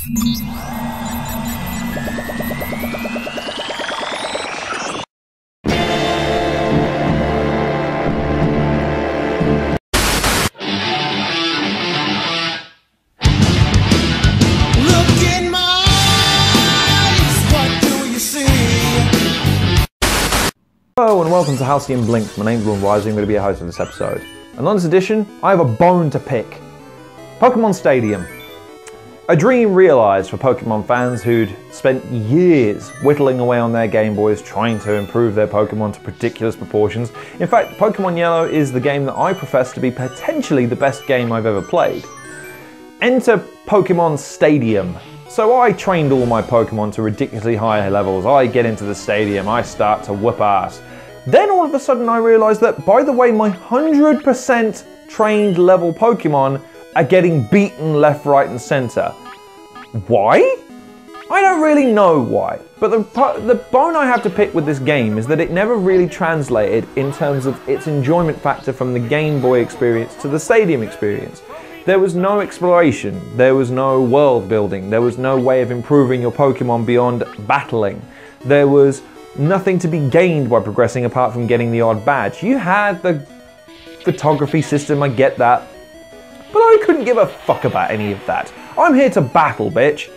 Hello and welcome to Halcyon Blink. My name's Leonides, I'm going to be your host of this episode. And on this edition, I have a bone to pick. Pokemon Stadium. A dream realised for Pokemon fans who'd spent years whittling away on their Game Boys trying to improve their Pokemon to ridiculous proportions. In fact, Pokemon Yellow is the game that I profess to be potentially the best game I've ever played. Enter Pokemon Stadium. So I trained all my Pokemon to ridiculously high levels. I get into the stadium, I start to whoop ass. Then all of a sudden I realised that, by the way, my 100% trained level Pokemon are getting beaten left, right and centre. Why? I don't really know why, but the bone I have to pick with this game is that it never really translated in terms of its enjoyment factor from the Game Boy experience to the Stadium experience. There was no exploration, there was no world building, there was no way of improving your Pokemon beyond battling. There was nothing to be gained by progressing apart from getting the odd badge. You had the photography system, I get that, but I couldn't give a fuck about any of that. I'm here to battle, bitch.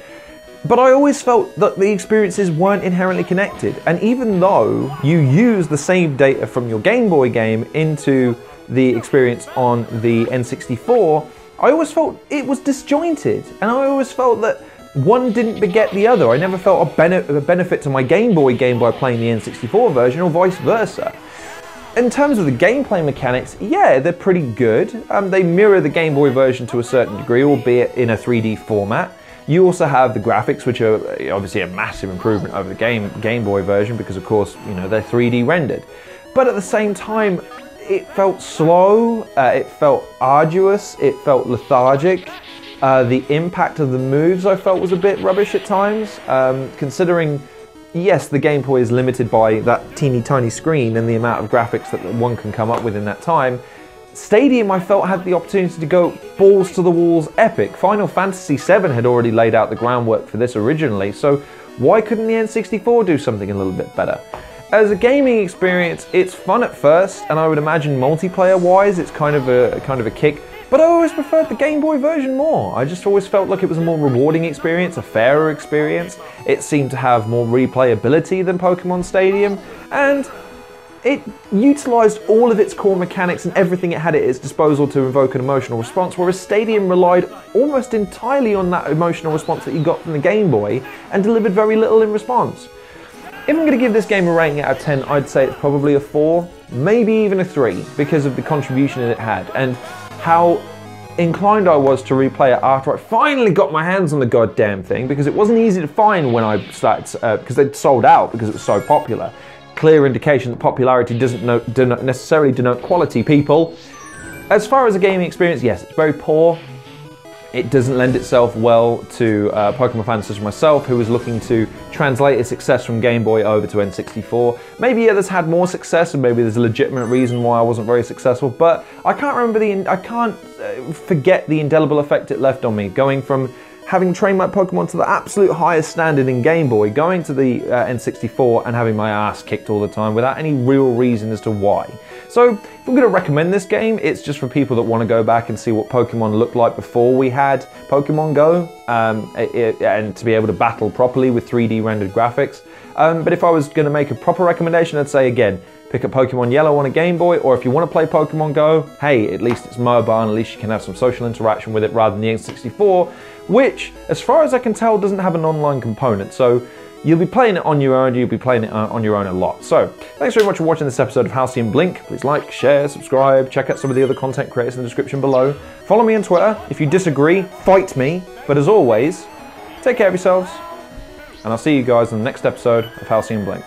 But I always felt that the experiences weren't inherently connected, and even though you use the save data from your Game Boy game into the experience on the N64, I always felt it was disjointed, and I always felt that one didn't beget the other. I never felt a benefit to my Game Boy game by playing the N64 version, or vice versa. In terms of the gameplay mechanics, yeah, they're pretty good. They mirror the Game Boy version to a certain degree, albeit in a 3D format. You also have the graphics, which are obviously a massive improvement over the Game Boy version, because of course, you know, they're 3D rendered. But at the same time, it felt slow, it felt arduous, it felt lethargic. The impact of the moves I felt was a bit rubbish at times, considering, yes, the Game Boy is limited by that teeny tiny screen and the amount of graphics that one can come up with in that time. Stadium, I felt, had the opportunity to go balls to the walls epic. Final Fantasy VII had already laid out the groundwork for this originally, so why couldn't the N64 do something a little bit better? As a gaming experience, it's fun at first, and I would imagine multiplayer-wise, it's kind of a kick. But I always preferred the Game Boy version more. I just always felt like it was a more rewarding experience, a fairer experience. It seemed to have more replayability than Pokemon Stadium, and it utilised all of its core mechanics and everything it had at its disposal to invoke an emotional response, whereas Stadium relied almost entirely on that emotional response that you got from the Game Boy and delivered very little in response. If I'm going to give this game a rating out of 10, I'd say it's probably a 4, maybe even a 3, because of the contribution that it had and how inclined I was to replay it after I finally got my hands on the goddamn thing, because it wasn't easy to find when I started, because they'd sold out because it was so popular. Clear indication that popularity doesn't necessarily denote quality, people. As far as a gaming experience, yes, it's very poor. It doesn't lend itself well to Pokemon fans such as myself, who was looking to translate its success from Game Boy over to N64. Maybe others had more success, and maybe there's a legitimate reason why I wasn't very successful. But I can't forget the indelible effect it left on me, going from having trained my Pokemon to the absolute highest standard in Game Boy, going to the N64 and having my ass kicked all the time without any real reason as to why. So if I'm going to recommend this game, it's just for people that want to go back and see what Pokemon looked like before we had Pokemon Go, and to be able to battle properly with 3D rendered graphics. But if I was going to make a proper recommendation, I'd say again, pick up Pokemon Yellow on a Game Boy, or if you want to play Pokemon Go, hey, at least it's mobile and at least you can have some social interaction with it rather than the N64, which, as far as I can tell, doesn't have an online component. So you'll be playing it on your own, you'll be playing it on your own a lot. So, thanks very much for watching this episode of Halcyon Blink. Please like, share, subscribe, check out some of the other content creators in the description below. Follow me on Twitter. If you disagree, fight me. But as always, take care of yourselves, and I'll see you guys in the next episode of Halcyon Blink.